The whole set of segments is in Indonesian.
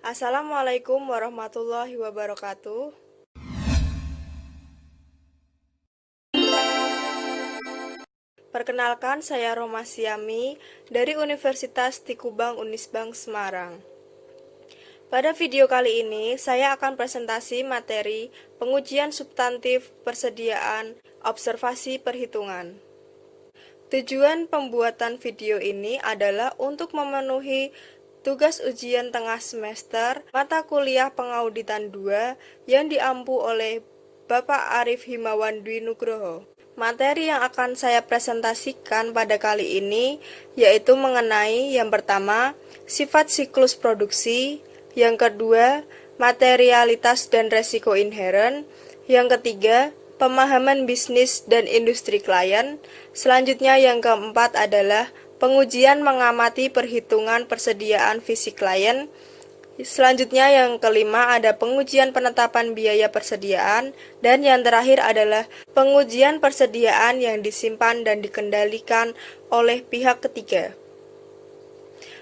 Assalamualaikum warahmatullahi wabarakatuh. Perkenalkan, saya Roma Siami dari Universitas Tikubang Unisbank Semarang. Pada video kali ini, saya akan presentasi materi pengujian substantif persediaan observasi perhitungan. Tujuan pembuatan video ini adalah untuk memenuhi tugas ujian tengah semester mata kuliah pengauditan 2 yang diampu oleh Bapak Arif Himawan Dwi Nugroho. Materi yang akan saya presentasikan pada kali ini yaitu mengenai yang pertama, sifat siklus produksi, yang kedua, materialitas dan resiko inheren, yang ketiga, pemahaman bisnis dan industri klien. Selanjutnya yang keempat adalah pengujian mengamati perhitungan persediaan fisik klien. Selanjutnya yang kelima ada pengujian penetapan biaya persediaan, dan yang terakhir adalah pengujian persediaan yang disimpan dan dikendalikan oleh pihak ketiga.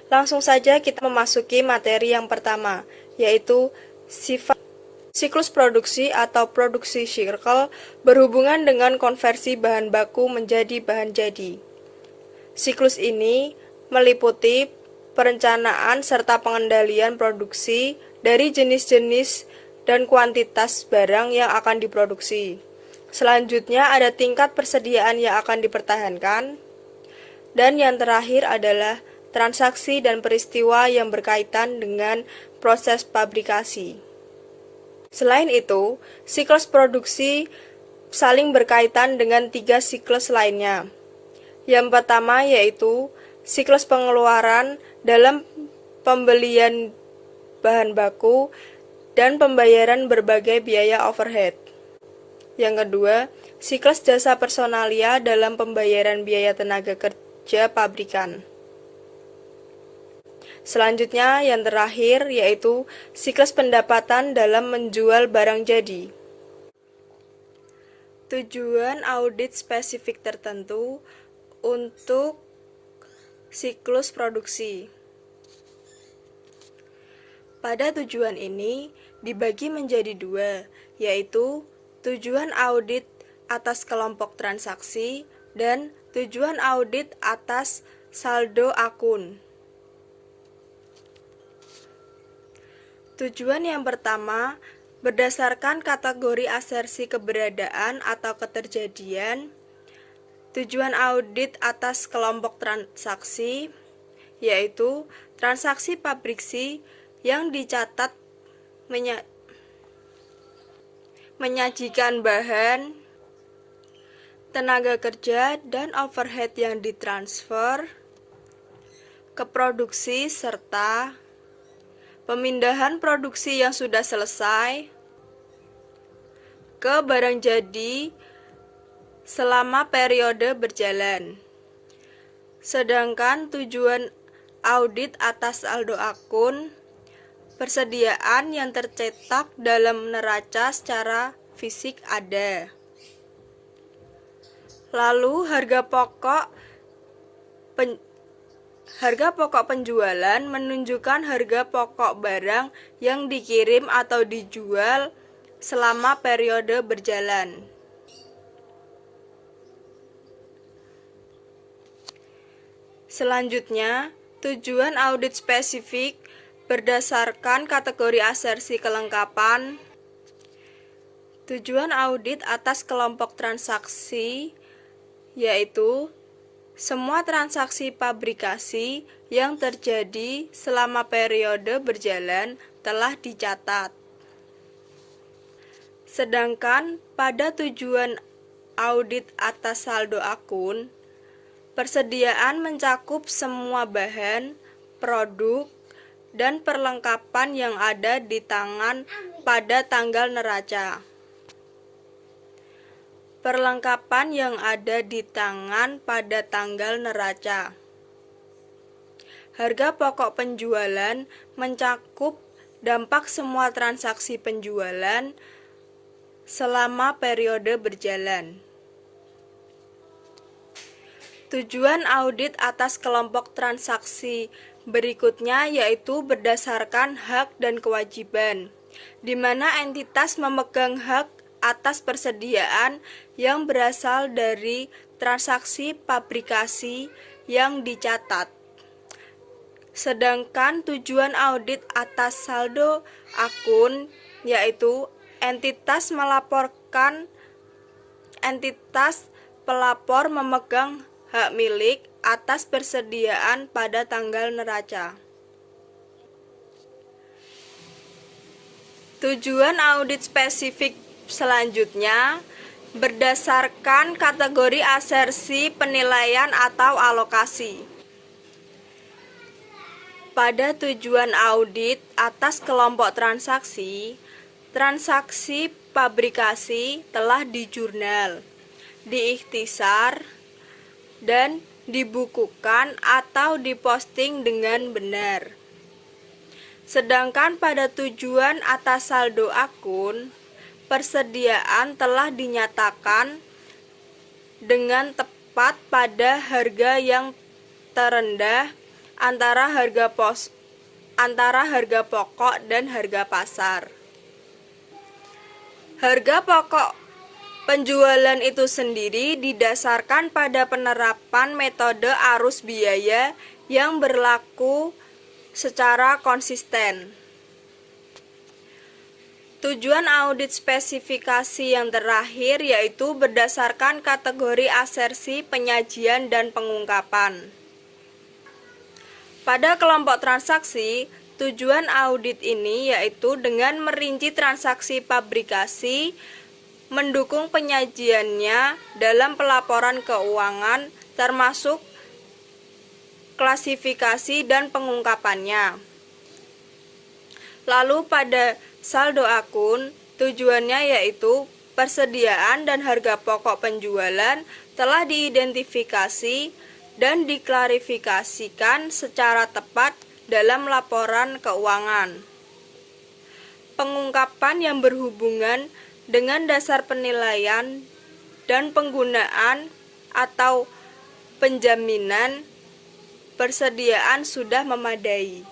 Langsung saja kita memasuki materi yang pertama, yaitu sifat siklus produksi atau produksi cycle berhubungan dengan konversi bahan baku menjadi bahan jadi. Siklus ini meliputi perencanaan serta pengendalian produksi dari jenis-jenis dan kuantitas barang yang akan diproduksi. Selanjutnya ada tingkat persediaan yang akan dipertahankan. Dan yang terakhir adalah transaksi dan peristiwa yang berkaitan dengan proses pabrikasi. Selain itu, siklus produksi saling berkaitan dengan 3 siklus lainnya. Yang pertama yaitu siklus pengeluaran dalam pembelian bahan baku dan pembayaran berbagai biaya overhead. Yang kedua, siklus jasa personalia dalam pembayaran biaya tenaga kerja pabrikan. Selanjutnya yang terakhir yaitu siklus pendapatan dalam menjual barang jadi. Tujuan audit spesifik tertentu untuk siklus produksi. Pada tujuan ini dibagi menjadi 2, yaitu tujuan audit atas kelompok transaksi dan tujuan audit atas saldo akun. Tujuan yang pertama berdasarkan kategori asersi keberadaan atau keterjadian. Tujuan audit atas kelompok transaksi yaitu transaksi pabriksi yang dicatat menyajikan bahan, tenaga kerja, dan overhead yang ditransfer ke produksi serta pemindahan produksi yang sudah selesai ke barang jadi selama periode berjalan. Sedangkan tujuan audit atas saldo akun, persediaan yang tercetak dalam neraca secara fisik ada. Lalu harga pokok penjualan menunjukkan harga pokok barang yang dikirim atau dijual selama periode berjalan. Selanjutnya, tujuan audit spesifik berdasarkan kategori asersi kelengkapan. Tujuan audit atas kelompok transaksi yaitu semua transaksi pabrikasi yang terjadi selama periode berjalan telah dicatat. Sedangkan pada tujuan audit atas saldo akun, persediaan mencakup semua bahan, produk, dan perlengkapan yang ada di tangan pada tanggal neraca. Perlengkapan yang ada di tangan pada tanggal neraca. Harga pokok penjualan mencakup dampak semua transaksi penjualan selama periode berjalan. Tujuan audit atas kelompok transaksi berikutnya yaitu berdasarkan hak dan kewajiban, di mana entitas memegang hak atas persediaan yang berasal dari transaksi pabrikasi yang dicatat. Sedangkan tujuan audit atas saldo akun yaitu entitas pelapor memegang hak milik atas persediaan pada tanggal neraca. Tujuan audit spesifik selanjutnya berdasarkan kategori asersi penilaian atau alokasi. Pada tujuan audit atas kelompok transaksi, transaksi pabrikasi telah dijurnal, diikhtisar, dan dibukukan atau diposting dengan benar. Sedangkan pada tujuan atas saldo akun, persediaan telah dinyatakan dengan tepat pada harga yang terendah antara harga pokok dan harga pasar. Harga pokok penjualan itu sendiri didasarkan pada penerapan metode arus biaya yang berlaku secara konsisten. Tujuan audit spesifikasi yang terakhir yaitu berdasarkan kategori asersi penyajian dan pengungkapan. Pada kelompok transaksi, tujuan audit ini yaitu dengan merinci transaksi pabrikasi, mendukung penyajiannya dalam pelaporan keuangan termasuk klasifikasi dan pengungkapannya. Lalu pada saldo akun, tujuannya yaitu persediaan dan harga pokok penjualan telah diidentifikasi dan diklarifikasikan secara tepat dalam laporan keuangan. Pengungkapan yang berhubungan dengan dasar penilaian dan penggunaan atau penjaminan persediaan sudah memadai.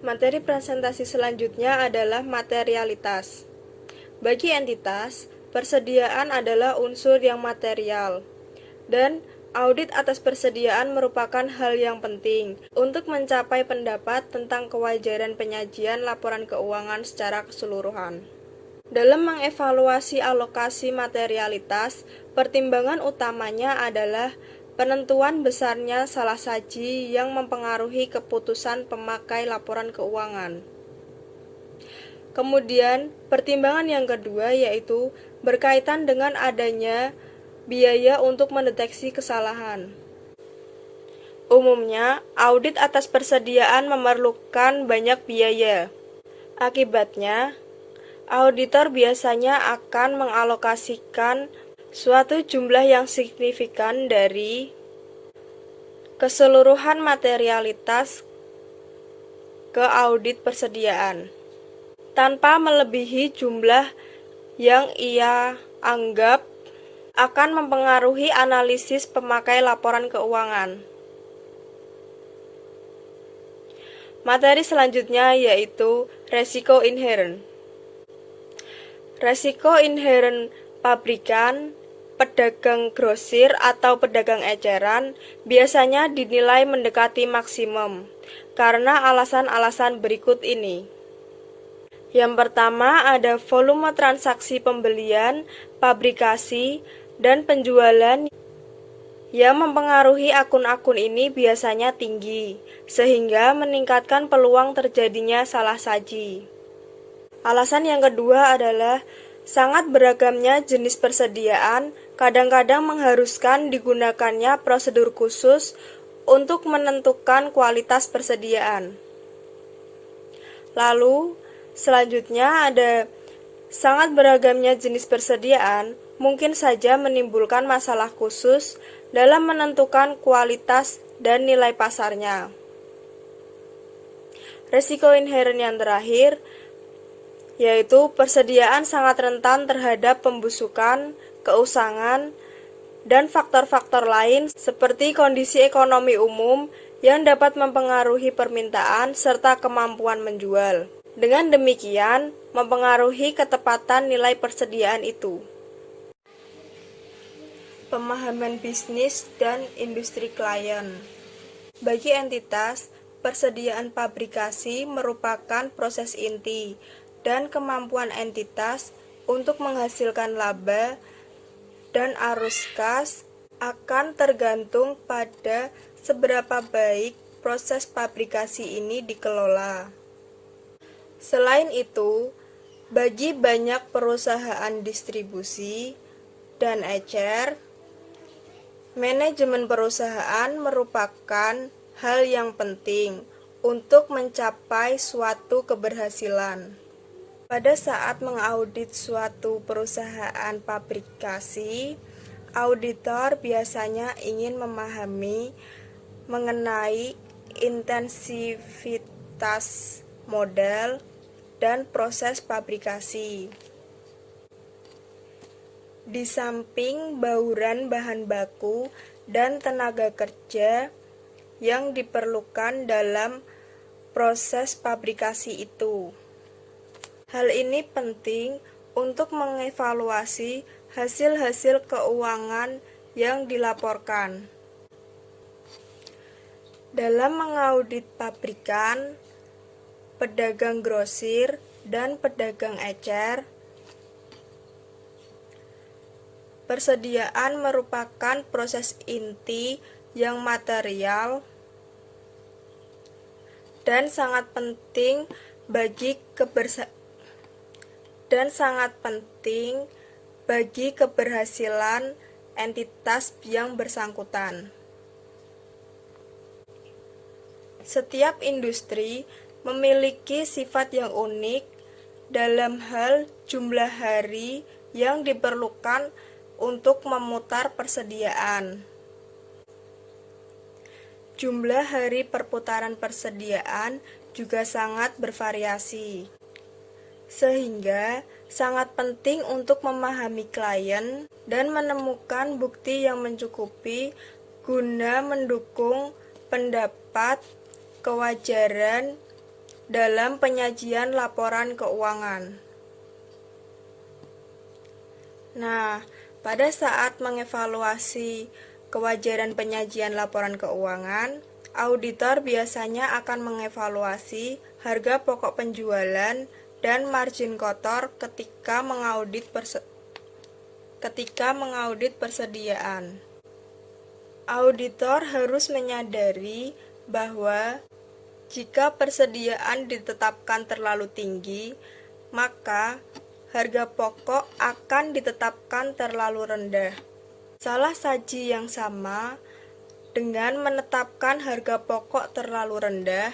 Materi presentasi selanjutnya adalah materialitas. Bagi entitas, persediaan adalah unsur yang material, dan audit atas persediaan merupakan hal yang penting untuk mencapai pendapat tentang kewajaran penyajian laporan keuangan secara keseluruhan. Dalam mengevaluasi alokasi materialitas, pertimbangan utamanya adalah penentuan besarnya salah saji yang mempengaruhi keputusan pemakai laporan keuangan. Kemudian, pertimbangan yang kedua yaitu berkaitan dengan adanya biaya untuk mendeteksi kesalahan. Umumnya, audit atas persediaan memerlukan banyak biaya. Akibatnya, auditor biasanya akan mengalokasikan suatu jumlah yang signifikan dari keseluruhan materialitas ke audit persediaan, tanpa melebihi jumlah yang ia anggap akan mempengaruhi analisis pemakai laporan keuangan. Materi selanjutnya yaitu resiko inheren. Resiko inheren pabrikan, pedagang grosir atau pedagang eceran biasanya dinilai mendekati maksimum karena alasan-alasan berikut ini. Yang pertama ada volume transaksi pembelian, pabrikasi, dan penjualan yang mempengaruhi akun-akun ini biasanya tinggi, sehingga meningkatkan peluang terjadinya salah saji. Alasan yang kedua adalah sangat beragamnya jenis persediaan, kadang-kadang mengharuskan digunakannya prosedur khusus untuk menentukan kualitas persediaan. Lalu, selanjutnya ada sangat beragamnya jenis persediaan mungkin saja menimbulkan masalah khusus dalam menentukan kualitas dan nilai pasarnya. Risiko inheren yang terakhir yaitu persediaan sangat rentan terhadap pembusukan, keusangan, dan faktor-faktor lain seperti kondisi ekonomi umum yang dapat mempengaruhi permintaan serta kemampuan menjual. Dengan demikian, mempengaruhi ketepatan nilai persediaan itu. Pemahaman bisnis dan industri klien. Bagi entitas, persediaan pabrikasi merupakan proses inti dan kemampuan entitas untuk menghasilkan laba dan arus kas akan tergantung pada seberapa baik proses pabrikasi ini dikelola. Selain itu, bagi banyak perusahaan distribusi dan ecer, manajemen perusahaan merupakan hal yang penting untuk mencapai suatu keberhasilan. Pada saat mengaudit suatu perusahaan pabrikasi, auditor biasanya ingin memahami mengenai intensivitas modal dan proses pabrikasi. Di samping bauran bahan baku dan tenaga kerja yang diperlukan dalam proses pabrikasi itu. Hal ini penting untuk mengevaluasi hasil-hasil keuangan yang dilaporkan. Dalam mengaudit pabrikan, pedagang grosir, dan pedagang ecer, persediaan merupakan proses inti yang material dan sangat penting bagi keberhasilan entitas yang bersangkutan. Setiap industri memiliki sifat yang unik dalam hal jumlah hari yang diperlukan untuk memutar persediaan. Jumlah hari perputaran persediaan juga sangat bervariasi, sehingga sangat penting untuk memahami klien dan menemukan bukti yang mencukupi guna mendukung pendapat kewajaran dalam penyajian laporan keuangan. Nah, pada saat mengevaluasi kewajaran penyajian laporan keuangan, auditor biasanya akan mengevaluasi harga pokok penjualan dan margin kotor ketika mengaudit persediaan. Auditor harus menyadari bahwa jika persediaan ditetapkan terlalu tinggi, maka harga pokok akan ditetapkan terlalu rendah. Salah saji yang sama dengan menetapkan harga pokok terlalu rendah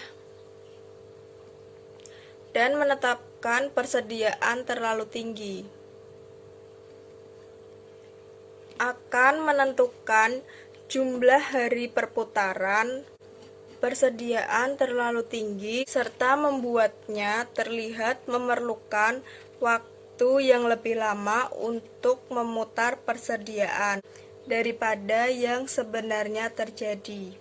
dan menetapkan persediaan terlalu tinggi akan menentukan jumlah hari perputaran persediaan terlalu tinggi serta membuatnya terlihat memerlukan waktu yang lebih lama untuk memutar persediaan daripada yang sebenarnya terjadi.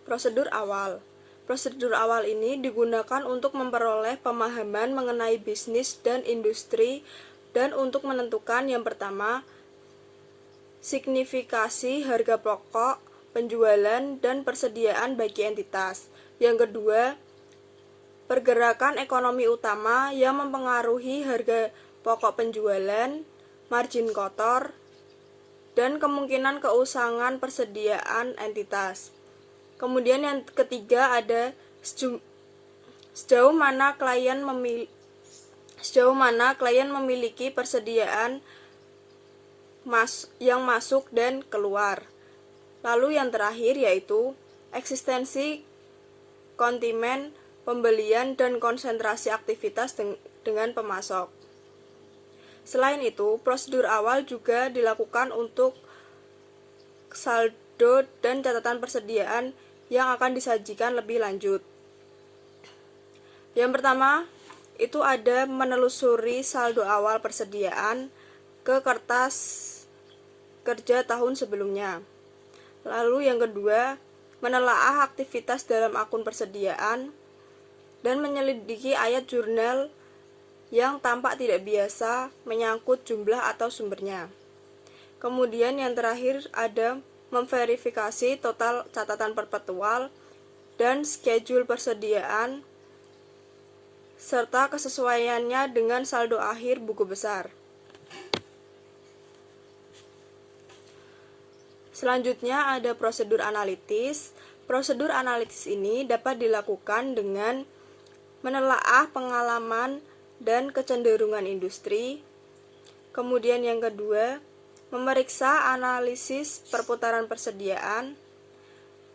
Prosedur awal. Prosedur awal ini digunakan untuk memperoleh pemahaman mengenai bisnis dan industri dan untuk menentukan yang pertama, signifikasi harga pokok, penjualan, dan persediaan bagi entitas. Yang kedua, pergerakan ekonomi utama yang mempengaruhi harga pokok penjualan, margin kotor, dan kemungkinan keusangan persediaan entitas. Kemudian yang ketiga ada sejauh mana klien memiliki persediaan yang masuk dan keluar. Lalu yang terakhir yaitu eksistensi konsumen, pembelian, dan konsentrasi aktivitas dengan pemasok. Selain itu, prosedur awal juga dilakukan untuk saldo dan catatan persediaan yang akan disajikan lebih lanjut. Yang pertama, itu ada menelusuri saldo awal persediaan, ke kertas kerja tahun sebelumnya. Lalu yang kedua, menelaah aktivitas dalam akun persediaan dan menyelidiki ayat jurnal yang tampak tidak biasa menyangkut jumlah atau sumbernya. Kemudian yang terakhir ada memverifikasi total catatan perpetual dan schedule persediaan serta kesesuaiannya dengan saldo akhir buku besar. Selanjutnya ada prosedur analitis. Prosedur analitis ini dapat dilakukan dengan menelaah pengalaman dan kecenderungan industri. Kemudian yang kedua, memeriksa analisis perputaran persediaan.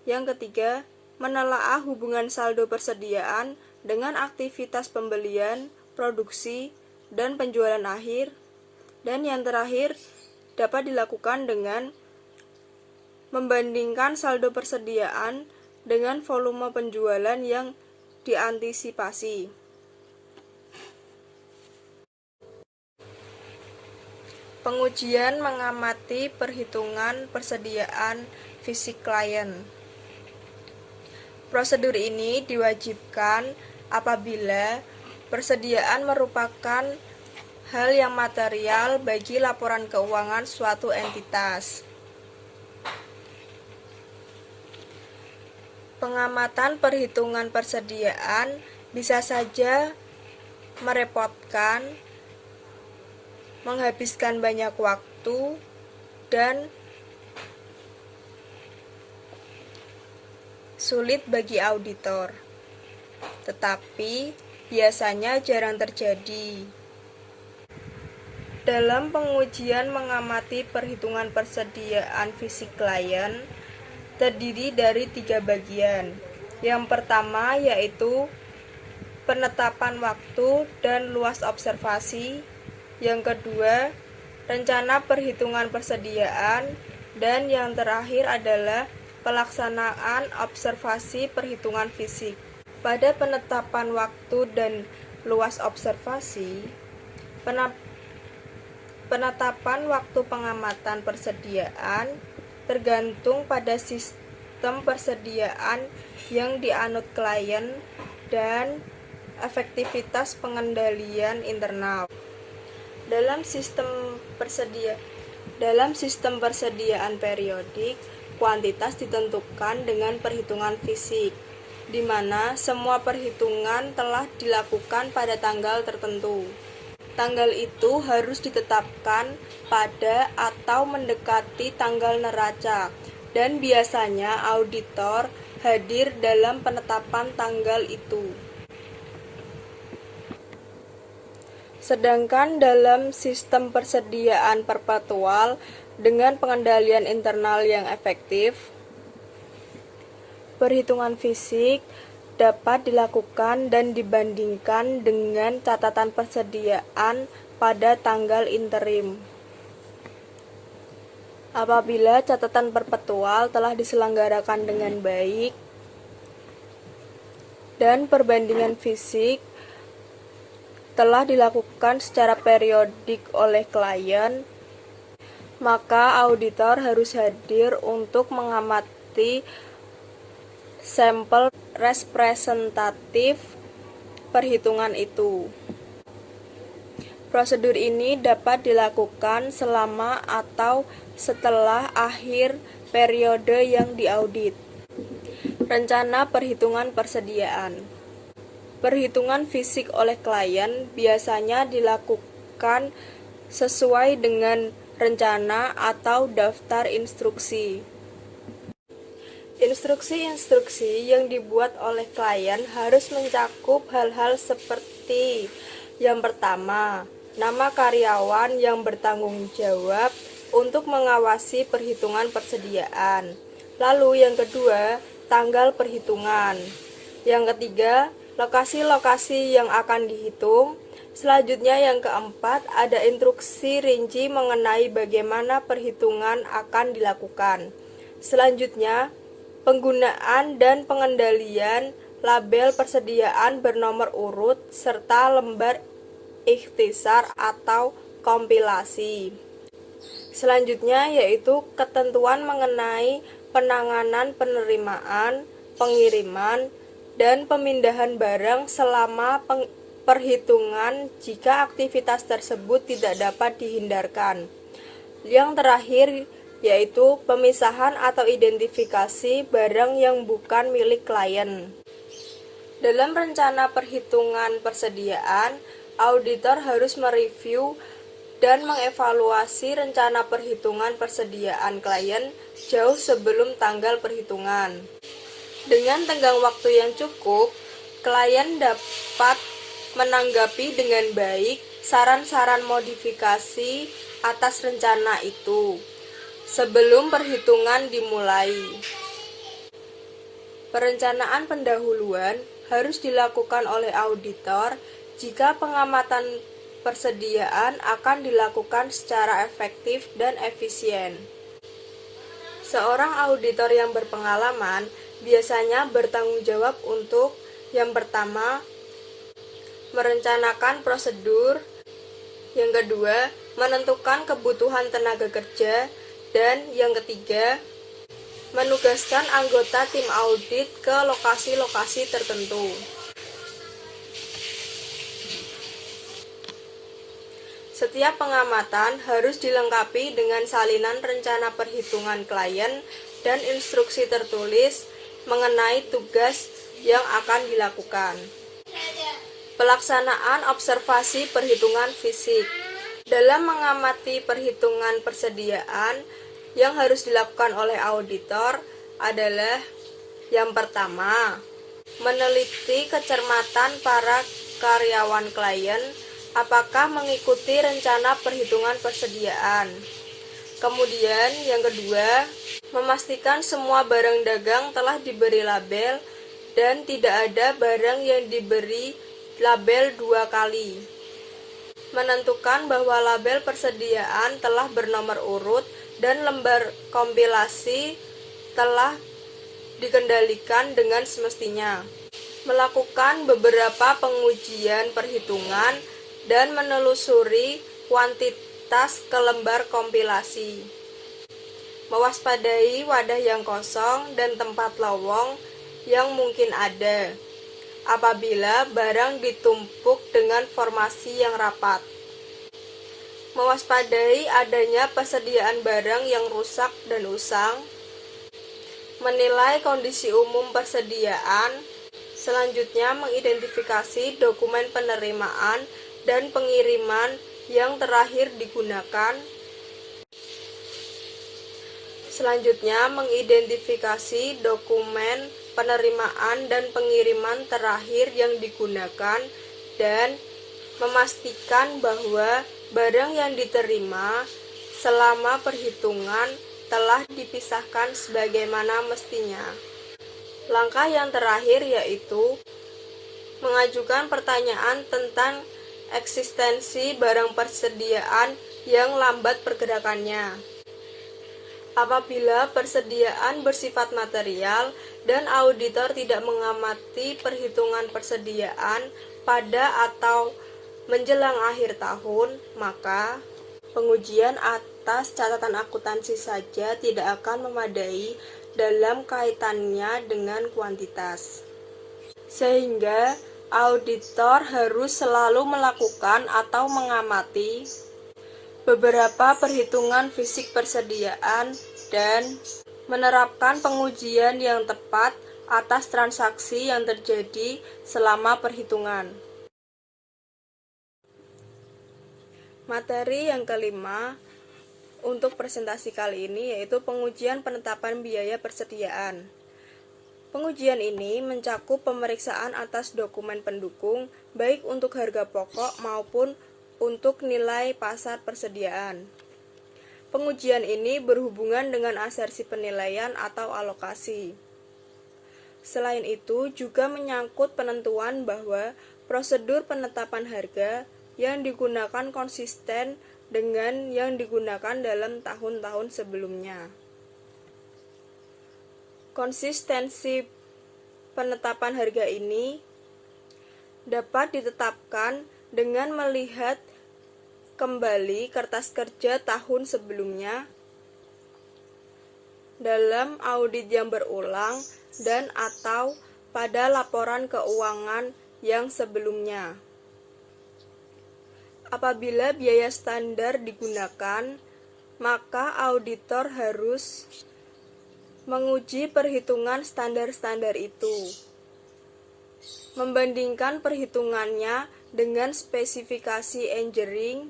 Yang ketiga, menelaah hubungan saldo persediaan dengan aktivitas pembelian, produksi, dan penjualan akhir. Dan yang terakhir, dapat dilakukan dengan membandingkan saldo persediaan dengan volume penjualan yang diantisipasi. Pengujian mengamati perhitungan persediaan fisik klien. Prosedur ini diwajibkan apabila persediaan merupakan hal yang material bagi laporan keuangan suatu entitas. Pengamatan perhitungan persediaan bisa saja merepotkan, menghabiskan banyak waktu, dan sulit bagi auditor. Tetapi biasanya jarang terjadi. Dalam pengujian mengamati perhitungan persediaan fisik klien, terdiri dari 3 bagian. Yang pertama yaitu penetapan waktu dan luas observasi. Yang kedua, rencana perhitungan persediaan. Dan yang terakhir adalah pelaksanaan observasi perhitungan fisik. Pada penetapan waktu dan luas observasi, penetapan waktu pengamatan persediaan tergantung pada sistem persediaan yang dianut klien dan efektivitas pengendalian internal. Dalam sistem persediaan periodik, kuantitas ditentukan dengan perhitungan fisik, di mana semua perhitungan telah dilakukan pada tanggal tertentu. Tanggal itu harus ditetapkan pada atau mendekati tanggal neraca, dan biasanya auditor hadir dalam penetapan tanggal itu. Sedangkan dalam sistem persediaan perpetual dengan pengendalian internal yang efektif, perhitungan fisik dapat dilakukan dan dibandingkan dengan catatan persediaan pada tanggal interim. Apabila catatan perpetual telah diselenggarakan dengan baik dan perbandingan fisik telah dilakukan secara periodik oleh klien, maka auditor harus hadir untuk mengamati sampel representatif perhitungan itu. Prosedur ini dapat dilakukan selama atau setelah akhir periode yang diaudit. Rencana perhitungan persediaan. Perhitungan fisik oleh klien biasanya dilakukan sesuai dengan rencana atau daftar instruksi. Instruksi-instruksi yang dibuat oleh klien harus mencakup hal-hal seperti: yang pertama, nama karyawan yang bertanggung jawab untuk mengawasi perhitungan persediaan. Lalu yang kedua, tanggal perhitungan. Yang ketiga, lokasi-lokasi yang akan dihitung. Selanjutnya yang keempat, ada instruksi rinci mengenai bagaimana perhitungan akan dilakukan. Selanjutnya, penggunaan dan pengendalian label persediaan bernomor urut serta lembar ikhtisar atau kompilasi. Selanjutnya yaitu ketentuan mengenai penanganan penerimaan, pengiriman, dan pemindahan barang selama perhitungan jika aktivitas tersebut tidak dapat dihindarkan. Yang terakhir yaitu pemisahan atau identifikasi barang yang bukan milik klien. Dalam rencana perhitungan persediaan, auditor harus mereview dan mengevaluasi rencana perhitungan persediaan klien jauh sebelum tanggal perhitungan. Dengan tenggang waktu yang cukup, klien dapat menanggapi dengan baik saran-saran modifikasi atas rencana itu sebelum perhitungan dimulai. Perencanaan pendahuluan harus dilakukan oleh auditor jika pengamatan persediaan akan dilakukan secara efektif dan efisien. Seorang auditor yang berpengalaman biasanya bertanggung jawab untuk yang pertama, merencanakan prosedur, yang kedua, menentukan kebutuhan tenaga kerja, dan yang ketiga, menugaskan anggota tim audit ke lokasi-lokasi tertentu. Setiap pengamatan harus dilengkapi dengan salinan rencana perhitungan klien dan instruksi tertulis mengenai tugas yang akan dilakukan. Pelaksanaan observasi perhitungan fisik. Dalam mengamati perhitungan persediaan yang harus dilakukan oleh auditor adalah yang pertama, meneliti kecermatan para karyawan klien apakah mengikuti rencana perhitungan persediaan. Kemudian yang kedua, memastikan semua barang dagang telah diberi label dan tidak ada barang yang diberi label 2 kali. Menentukan bahwa label persediaan telah bernomor urut dan lembar kompilasi telah dikendalikan dengan semestinya. Melakukan beberapa pengujian perhitungan dan menelusuri kuantitas ke lembar kompilasi. Mewaspadai wadah yang kosong dan tempat lowong yang mungkin ada apabila barang ditumpuk dengan formasi yang rapat. Mewaspadai adanya persediaan barang yang rusak dan usang. Menilai kondisi umum persediaan. Selanjutnya mengidentifikasi dokumen penerimaan dan pengiriman yang terakhir digunakan. Selanjutnya, mengidentifikasi dokumen penerimaan dan pengiriman terakhir yang digunakan dan memastikan bahwa barang yang diterima selama perhitungan telah dipisahkan sebagaimana mestinya. Langkah yang terakhir yaitu mengajukan pertanyaan tentang eksistensi barang persediaan yang lambat pergerakannya. Apabila persediaan bersifat material dan auditor tidak mengamati perhitungan persediaan pada atau menjelang akhir tahun, maka pengujian atas catatan akuntansi saja tidak akan memadai dalam kaitannya dengan kuantitas. Sehingga auditor harus selalu melakukan atau mengamati beberapa perhitungan fisik persediaan dan menerapkan pengujian yang tepat atas transaksi yang terjadi selama perhitungan. Materi yang kelima untuk presentasi kali ini yaitu pengujian penetapan biaya persediaan. Pengujian ini mencakup pemeriksaan atas dokumen pendukung, baik untuk harga pokok maupun untuk nilai pasar persediaan. Pengujian ini berhubungan dengan asersi penilaian atau alokasi. Selain itu, juga menyangkut penentuan bahwa prosedur penetapan harga yang digunakan konsisten dengan yang digunakan dalam tahun-tahun sebelumnya. Konsistensi penetapan harga ini dapat ditetapkan dengan melihat kembali kertas kerja tahun sebelumnya dalam audit yang berulang dan atau pada laporan keuangan yang sebelumnya. Apabila biaya standar digunakan, maka auditor harus menguji perhitungan standar-standar itu, membandingkan perhitungannya dengan spesifikasi engineering,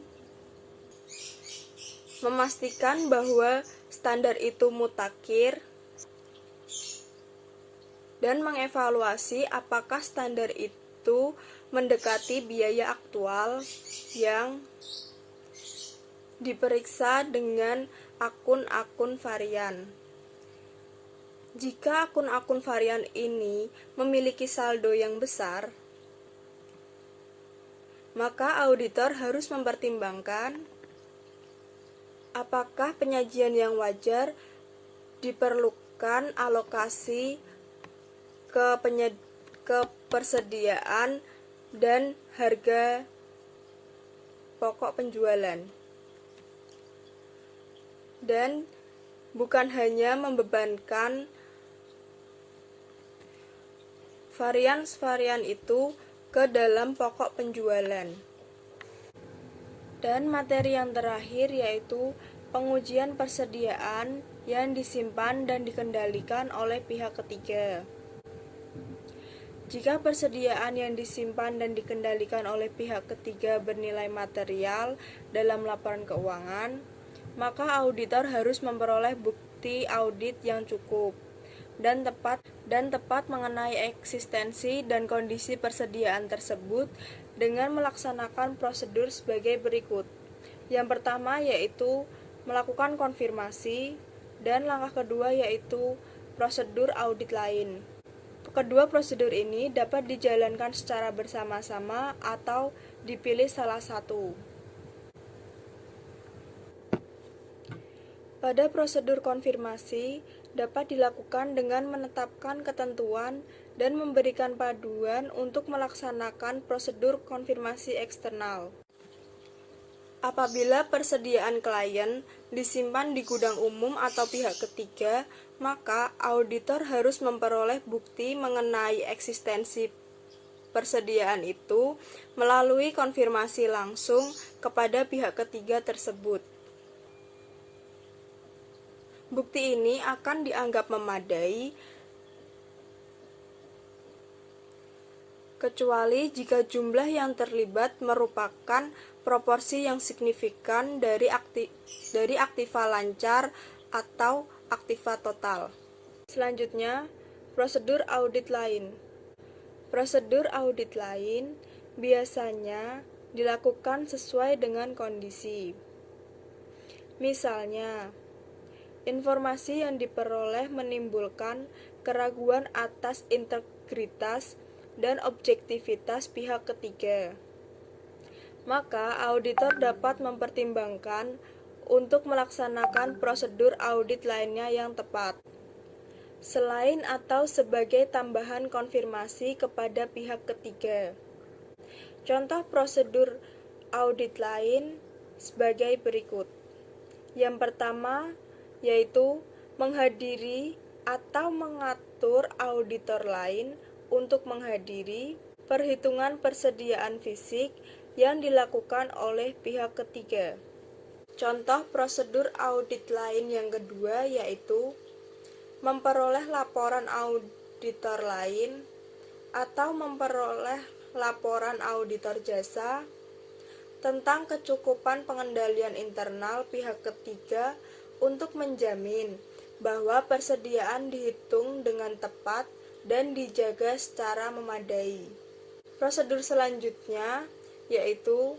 memastikan bahwa standar itu mutakhir, dan mengevaluasi apakah standar itu mendekati biaya aktual yang diperiksa dengan akun-akun varian. Jika akun-akun varian ini memiliki saldo yang besar, maka auditor harus mempertimbangkan apakah penyajian yang wajar diperlukan alokasi ke persediaan dan harga pokok penjualan. Dan bukan hanya membebankan varian-varian itu ke dalam pokok penjualan. Dan materi yang terakhir yaitu pengujian persediaan yang disimpan dan dikendalikan oleh pihak ketiga. Jika persediaan yang disimpan dan dikendalikan oleh pihak ketiga bernilai material dalam laporan keuangan, maka auditor harus memperoleh bukti audit yang cukup dan tepat mengenai eksistensi dan kondisi persediaan tersebut dengan melaksanakan prosedur sebagai berikut. Yang pertama yaitu melakukan konfirmasi, dan langkah kedua yaitu prosedur audit lain. Kedua prosedur ini dapat dijalankan secara bersama-sama atau dipilih salah satu. Pada prosedur konfirmasi dapat dilakukan dengan menetapkan ketentuan dan memberikan panduan untuk melaksanakan prosedur konfirmasi eksternal. Apabila persediaan klien disimpan di gudang umum atau pihak ketiga, maka auditor harus memperoleh bukti mengenai eksistensi persediaan itu melalui konfirmasi langsung kepada pihak ketiga tersebut. Bukti ini akan dianggap memadai kecuali jika jumlah yang terlibat merupakan proporsi yang signifikan dari aktiva lancar atau aktiva total. Selanjutnya, prosedur audit lain. Prosedur audit lain biasanya dilakukan sesuai dengan kondisi. Misalnya, informasi yang diperoleh menimbulkan keraguan atas integritas dan objektivitas pihak ketiga. Maka auditor dapat mempertimbangkan untuk melaksanakan prosedur audit lainnya yang tepat, selain atau sebagai tambahan konfirmasi kepada pihak ketiga. Contoh prosedur audit lain sebagai berikut. Yang pertama yaitu menghadiri atau mengatur auditor lain untuk menghadiri perhitungan persediaan fisik yang dilakukan oleh pihak ketiga. Contoh prosedur audit lain yang kedua yaitu memperoleh laporan auditor lain atau memperoleh laporan auditor jasa tentang kecukupan pengendalian internal pihak ketiga untuk menjamin bahwa persediaan dihitung dengan tepat dan dijaga secara memadai. Prosedur selanjutnya yaitu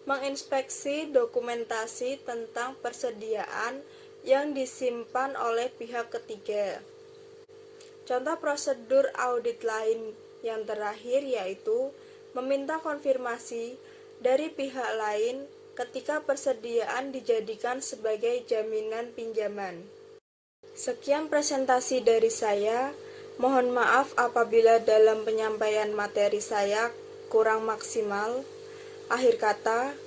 menginspeksi dokumentasi tentang persediaan yang disimpan oleh pihak ketiga. Contoh prosedur audit lain yang terakhir yaitu meminta konfirmasi dari pihak lain ketika persediaan dijadikan sebagai jaminan pinjaman. Sekian presentasi dari saya. Mohon maaf apabila dalam penyampaian materi saya kurang maksimal. Akhir kata,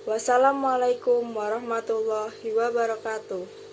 Wassalamualaikum warahmatullahi wabarakatuh.